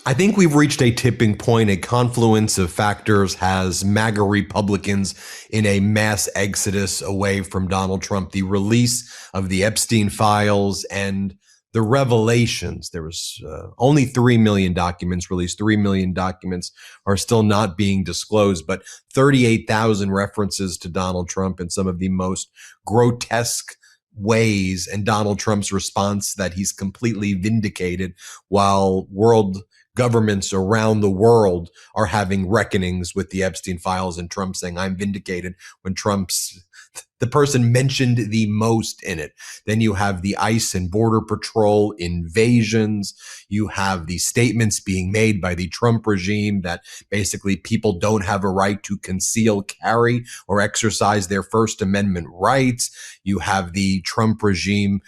I think we've reached a tipping point. A confluence of factors has MAGA Republicans in a mass exodus away from Donald Trump. The release of the Epstein files and the revelations. There was only 3 million documents released. 3 million documents are still not being disclosed, but 38,000 references to Donald Trump in some of the most grotesque ways, and Donald Trump's response that he's completely vindicated, while world governments around the world are having reckonings with the Epstein files, and Trump saying, I'm vindicated, when Trump's the person mentioned the most in it. Then you have the ICE and Border Patrol invasions. You have the statements being made by the Trump regime that basically people don't have a right to conceal, carry, or exercise their First Amendment rights. You have the Trump regime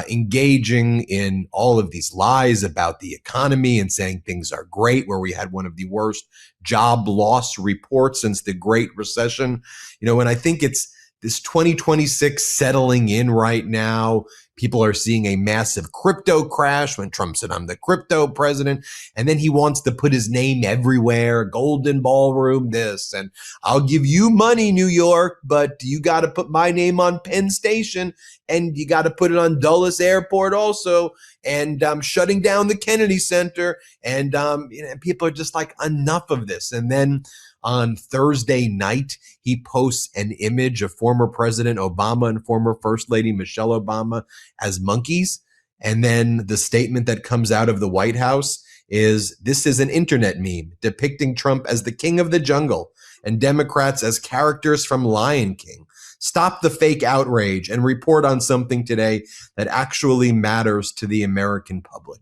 engaging in all of these lies about the economy and saying things are great, where we had one of the worst job loss reports since the Great Recession. And I think it's this 2026 settling in right now. People are seeing a massive crypto crash when Trump said, I'm the crypto president. And then he wants to put his name everywhere, Golden Ballroom, this, and I'll give you money, New York, but you got to put my name on Penn Station, and you got to put it on Dulles Airport also. And I'm shutting down the Kennedy Center. And people are just like, enough of this. And then on Thursday night, he posts an image of former President Obama and former First Lady Michelle Obama as monkeys. And then the statement that comes out of the White House is, this is an internet meme depicting Trump as the king of the jungle and Democrats as characters from Lion King. Stop the fake outrage and report on something today that actually matters to the American public.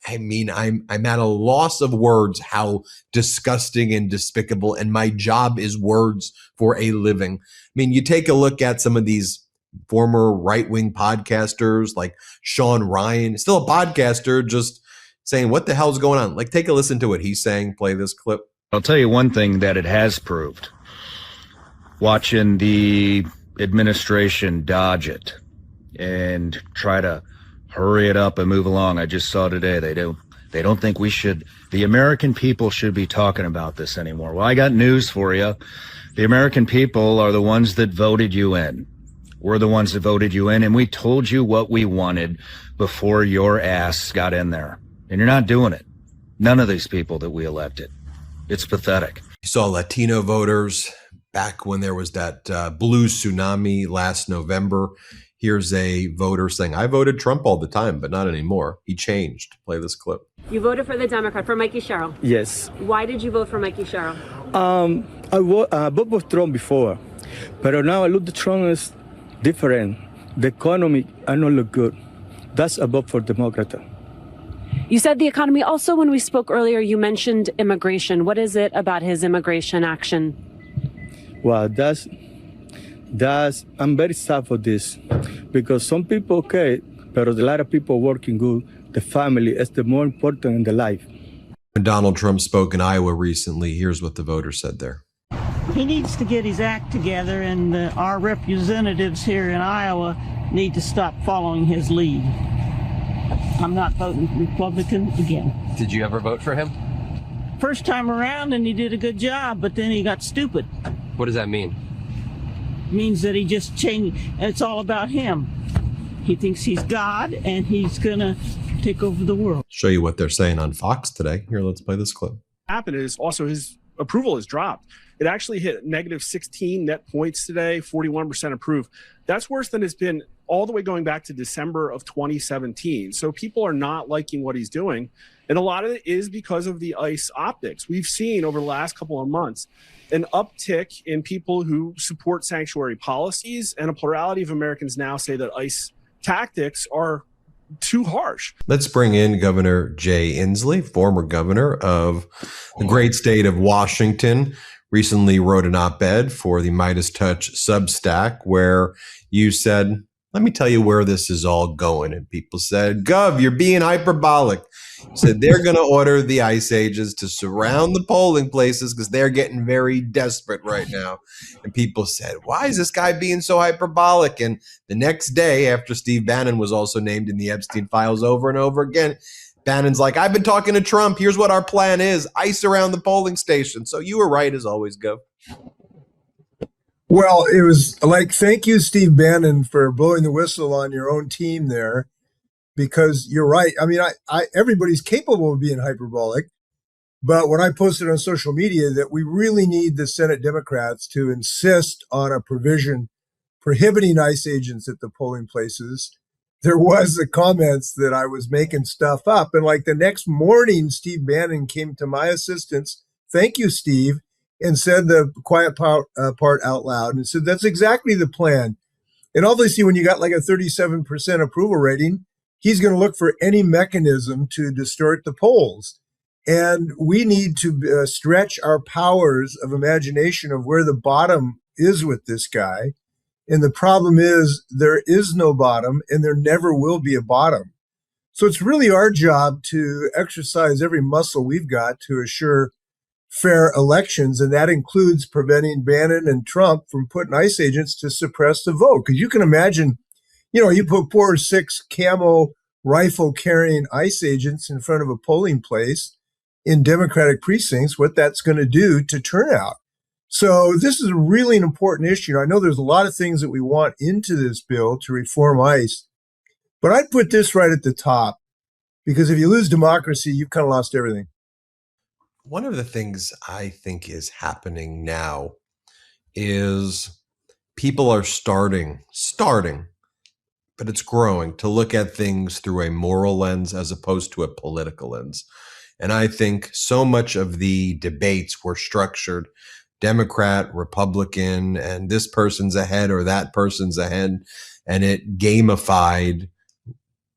I mean, I'm at a loss of words how disgusting and despicable, and my job is words for a living. I mean, you take a look at some of these former right-wing podcasters like Sean Ryan, still a podcaster, just saying, what the hell's going on? Like, take a listen to what he's saying. Play this clip. I'll tell you one thing that it has proved. Watching the administration dodge it and try to hurry it up and move along. I just saw today they don't think the American people should be talking about this anymore. Well, I got news for you. The American people are the ones that voted you in. We're the ones that voted you in, and we told you what we wanted before your ass got in there. And you're not doing it. None of these people that we elected. It's pathetic. You saw Latino voters back when there was that blue tsunami last November. Here's a voter saying, I voted Trump all the time, but not anymore. He changed. Play this clip. You voted for the Democrat, for Mikey Sherrill. Yes. Why did you vote for Mikey Sherrill? I voted for Trump before, but now I look at Trump is different. The economy I don't look good. That's a vote for Democrat. You said the economy. Also, when we spoke earlier, you mentioned immigration. What is it about his immigration action? Well, I'm very sad for this, because some people okay, but a lot of people working good. The family is the more important in the life. When Donald Trump spoke in Iowa recently, here's what the voter said there. He needs to get his act together, and our representatives here in Iowa need to stop following his lead. I'm not voting Republican again. Did you ever vote for him? First time around, and he did a good job, but then he got stupid. What does that mean? Means that he just changed. It's all about him. He thinks he's God, and he's gonna take over the world. Show you what they're saying on Fox today. Here, let's play this clip. Happened is also his approval has dropped. It actually hit negative 16 net points today, 41% approved. That's worse than it's been all the way going back to December of 2017. So people are not liking what he's doing. And a lot of it is because of the ICE optics. We've seen over the last couple of months an uptick in people who support sanctuary policies, and a plurality of Americans now say that ICE tactics are too harsh. Let's bring in Governor Jay Inslee, former governor of the great state of Washington. Recently wrote an op-ed for the MeidasTouch Substack where you said, let me tell you where this is all going. And people said, Gov, you're being hyperbolic. You said they're going to order the ICE agents to surround the polling places because they're getting very desperate right now. And people said, why is this guy being so hyperbolic? And the next day, after Steve Bannon was also named in the Epstein files over and over again, Bannon's like, I've been talking to Trump. Here's what our plan is. ICE around the polling station. So you were right as always, Gov. Well, it was like, thank you, Steve Bannon, for blowing the whistle on your own team there, because you're right. I mean, everybody's capable of being hyperbolic, but when I posted on social media that we really need the Senate Democrats to insist on a provision prohibiting ICE agents at the polling places, there was the comments that I was making stuff up. And like the next morning, Steve Bannon came to my assistance. Thank you, Steve. And said the quiet part out loud and said, that's exactly the plan. And obviously, when you got like a 37% approval rating, he's going to look for any mechanism to distort the polls. And we need to stretch our powers of imagination of where the bottom is with this guy. And the problem is there is no bottom and there never will be a bottom. So it's really our job to exercise every muscle we've got to assure fair elections, and that includes preventing Bannon and Trump from putting ICE agents to suppress the vote. Because you can imagine, you put 4 or 6 camo rifle carrying ICE agents in front of a polling place in Democratic precincts, what that's going to do to turnout. So this is really an important issue. I know there's a lot of things that we want into this bill to reform ICE, but I'd put this right at the top, because if you lose democracy, you've kind of lost everything. One of the things I think is happening now is people are starting, but it's growing to look at things through a moral lens as opposed to a political lens. And I think so much of the debates were structured Democrat, Republican, and this person's ahead or that person's ahead. And it gamified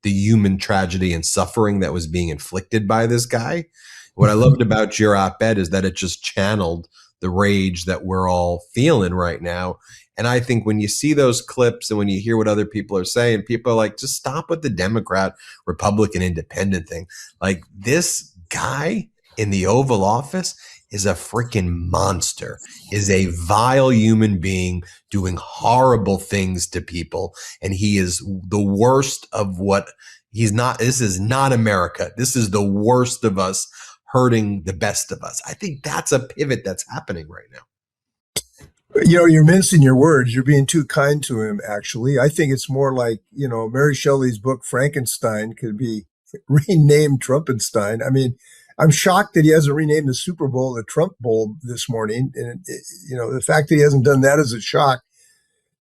the human tragedy and suffering that was being inflicted by this guy. What I loved about your op-ed is that it just channeled the rage that we're all feeling right now. And I think when you see those clips and when you hear what other people are saying, people are like, just stop with the Democrat, Republican, independent thing. Like, this guy in the Oval Office is a freaking monster, is a vile human being doing horrible things to people. And he is the worst of what he's not. This is not America. This is the worst of us hurting the best of us. I think that's a pivot that's happening right now. You're mincing your words. You're being too kind to him, actually. I think it's more like, Mary Shelley's book, Frankenstein, could be renamed Trumpenstein. I mean, I'm shocked that he hasn't renamed the Super Bowl the Trump Bowl this morning. And, the fact that he hasn't done that is a shock.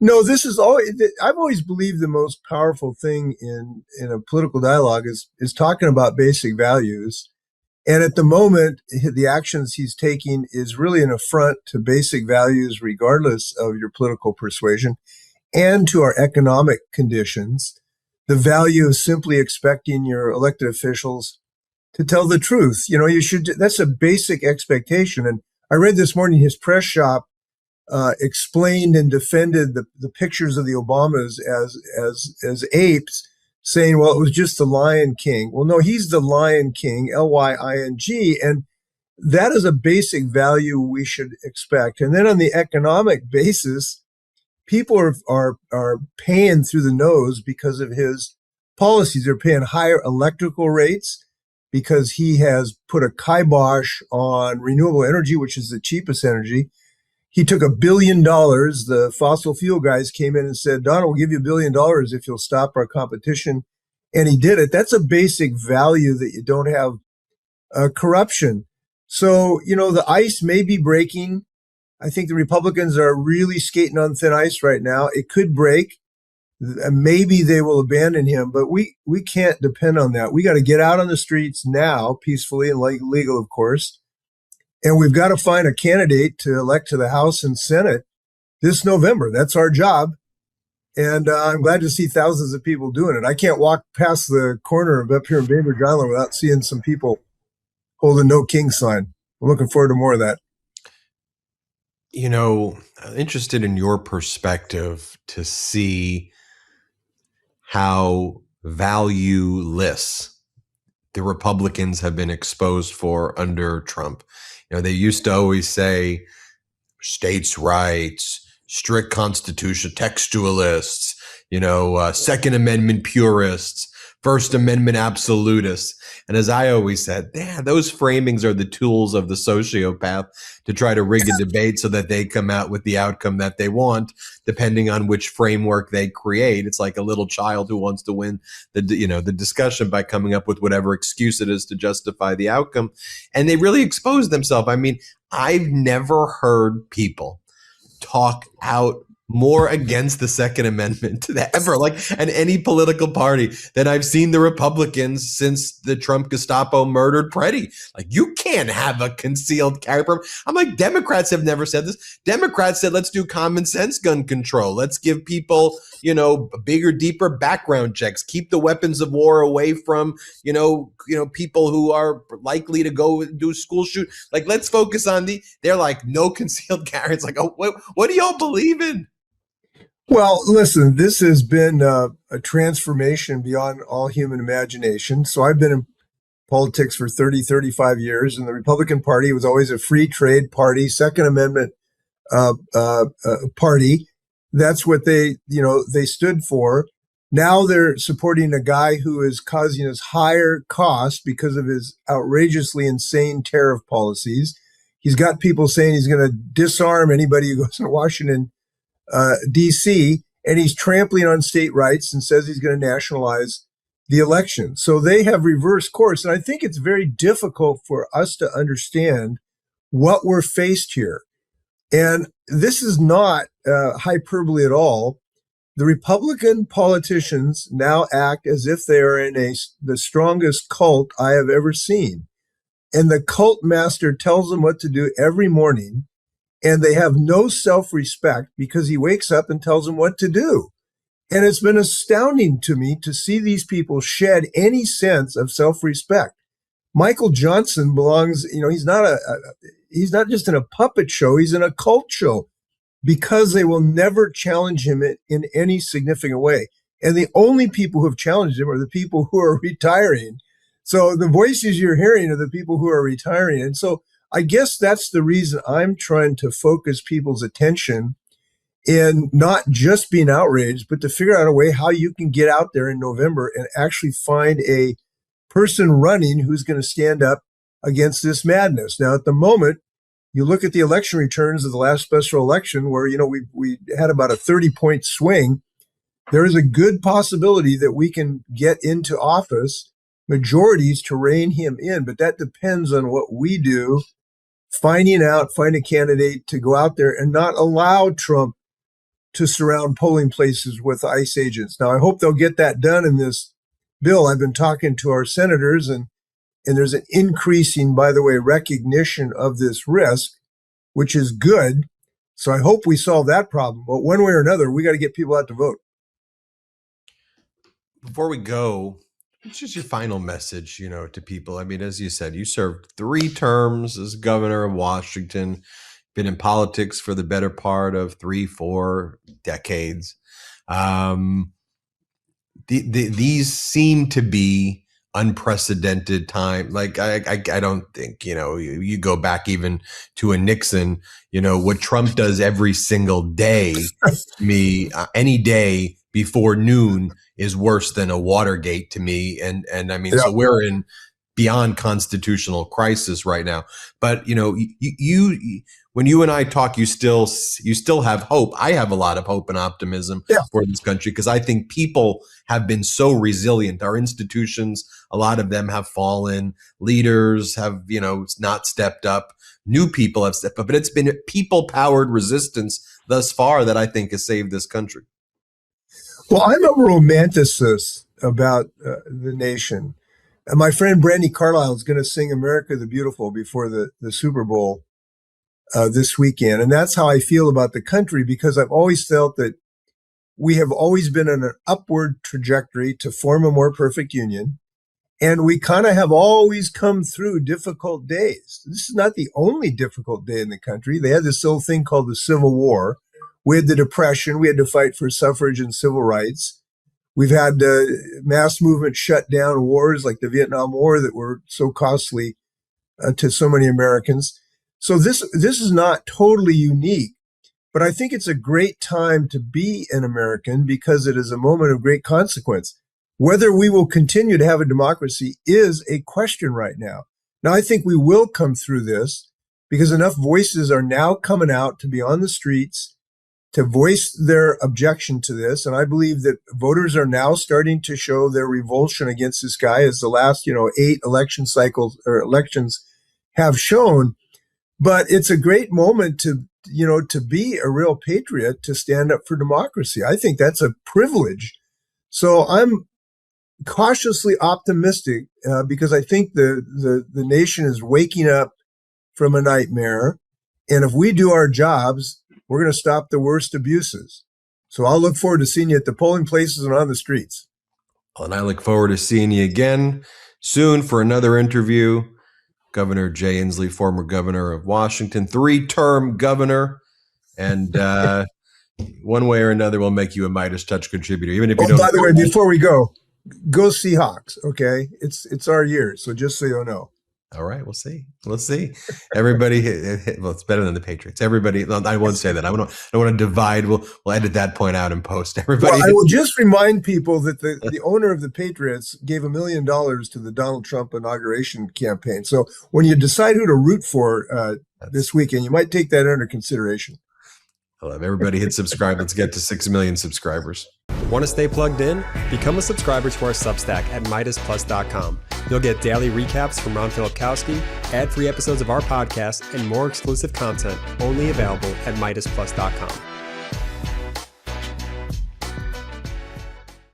No, this is I've always believed the most powerful thing in a political dialogue is talking about basic values. And at the moment, the actions he's taking is really an affront to basic values, regardless of your political persuasion, and to our economic conditions. The value of simply expecting your elected officials to tell the truth. That's a basic expectation. And I read this morning his press shop explained and defended the pictures of the Obamas as apes, saying, well, it was just the Lion King. Well, no, he's the Lion King, Lying. And that is a basic value we should expect. And then on the economic basis, people are paying through the nose because of his policies. They're paying higher electrical rates because he has put a kibosh on renewable energy, which is the cheapest energy. He took $1 billion. The fossil fuel guys came in and said, Donald, we'll give you $1 billion if you'll stop our competition. And he did it. That's a basic value that you don't have corruption. So, the ice may be breaking. I think the Republicans are really skating on thin ice right now. It could break. Maybe they will abandon him, but we can't depend on that. We got to get out on the streets now, peacefully and legal, of course. And we've got to find a candidate to elect to the House and Senate this November. That's our job. And I'm glad to see thousands of people doing it. I can't walk past the corner of up here in Bainbridge Island without seeing some people holding No King sign. I'm looking forward to more of that. I'm interested in your perspective to see how valueless the Republicans have been exposed for under Trump. They used to always say states' rights, strict constitution, textualists, Second Amendment purists, First Amendment absolutists. And as I always said, those framings are the tools of the sociopath to try to rig a debate so that they come out with the outcome that they want, depending on which framework they create. It's like a little child who wants to win the discussion by coming up with whatever excuse it is to justify the outcome. And they really expose themselves. I mean, I've never heard people talk out more against the Second Amendment ever, like, and any political party than I've seen the Republicans since the Trump Gestapo murdered Preddy. Like, you can't have a concealed carry permit. I'm like, Democrats have never said this. Democrats said, let's do common sense gun control. Let's give people, bigger, deeper background checks. Keep the weapons of war away from, people who are likely to go do school shoot. Like, let's focus on they're like, no concealed carry. It's like, oh, what do y'all believe in? Well, listen, this has been a transformation beyond all human imagination. So I've been in politics for 35 years, and the Republican Party was always a free trade party, Second Amendment party. That's what they stood for. Now they're supporting a guy who is causing us higher costs because of his outrageously insane tariff policies. He's got people saying he's going to disarm anybody who goes to Washington D.C., and he's trampling on state rights and says he's going to nationalize the election. So they have reversed course. And I think it's very difficult for us to understand what we're faced here. And this is not hyperbole at all. The Republican politicians now act as if they are in the strongest cult I have ever seen. And the cult master tells them what to do every morning. And they have no self-respect because he wakes up and tells them what to do. And it's been astounding to me to see these people shed any sense of self-respect. Michael Johnson belongs, he's not just in a puppet show, he's in a cult show because they will never challenge him in any significant way. And the only people who have challenged him are the people who are retiring. So the voices you're hearing are the people who are retiring. And so I guess that's the reason I'm trying to focus people's attention in not just being outraged, but to figure out a way how you can get out there in November and actually find a person running who's going to stand up against this madness. Now, at the moment, you look at the election returns of the last special election where, we had about a 30-point swing. There is a good possibility that we can get into office, majorities to rein him in, but that depends on what we do. Find a candidate to go out there and not allow Trump to surround polling places with ICE agents. Now, I hope they'll get that done in this bill. I've been talking to our senators, and there's an increasing, by the way, recognition of this risk, which is good. So I hope we solve that problem. But one way or another, we got to get people out to vote. Before we go, what's just your final message, to people? I mean, as you said, you served 3 terms as governor of Washington, been in politics for the better part of 3-4 decades. These seem to be unprecedented time. Like, I don't think, you go back even to a Nixon, what Trump does every single day, any day before noon is worse than a Watergate to me. And I mean, So we're in beyond constitutional crisis right now. But, when you and I talk, you still have hope. I have a lot of hope and optimism for this country because I think people have been so resilient. Our institutions, a lot of them have fallen. Leaders have, not stepped up. New people have stepped up. But it's been people-powered resistance thus far that I think has saved this country. Well, I'm a romanticist about the nation. And my friend Brandy Carlisle is going to sing America the Beautiful before the Super Bowl this weekend. And that's how I feel about the country, because I've always felt that we have always been on an upward trajectory to form a more perfect union. And we kind of have always come through difficult days. This is not the only difficult day in the country. They had this little thing called the Civil War. We had the Depression. We had to fight for suffrage and civil rights. We've had mass movement shut down wars like the Vietnam War that were so costly to so many Americans. So this is not totally unique, but I think it's a great time to be an American because it is a moment of great consequence. Whether we will continue to have a democracy is a question right now. Now, I think we will come through this because enough voices are now coming out to be on the streets to voice their objection to this. And I believe that voters are now starting to show their revulsion against this guy, as the last, 8 election cycles or elections have shown. But it's a great moment to be a real patriot, to stand up for democracy. I think that's a privilege. So I'm cautiously optimistic because I think the nation is waking up from a nightmare. And if we do our jobs, we're going to stop the worst abuses. So I'll look forward to seeing you at the polling places and on the streets. Well, and I look forward to seeing you again soon for another interview. Governor Jay Inslee, former governor of Washington, 3-term governor. And one way or another, we'll make you a MeidasTouch contributor, even if you don't. By the way, before we go Seahawks, okay? It's our year, so just so you know. All right, we'll see. Everybody, well, it's better than the Patriots. Everybody, I won't say that. I don't want to divide. We'll edit that point out and post. Everybody. Well, I will just remind people that the owner of the Patriots gave $1 million to the Donald Trump inauguration campaign. So when you decide who to root for this weekend, you might take that under consideration. I love everybody. Hit subscribe. Let's get to 6 million subscribers. Want to stay plugged in? Become a subscriber to our Substack at MeidasPlus.com. You'll get daily recaps from Ron Filipkowski, ad-free episodes of our podcast, and more exclusive content only available at MeidasPlus.com.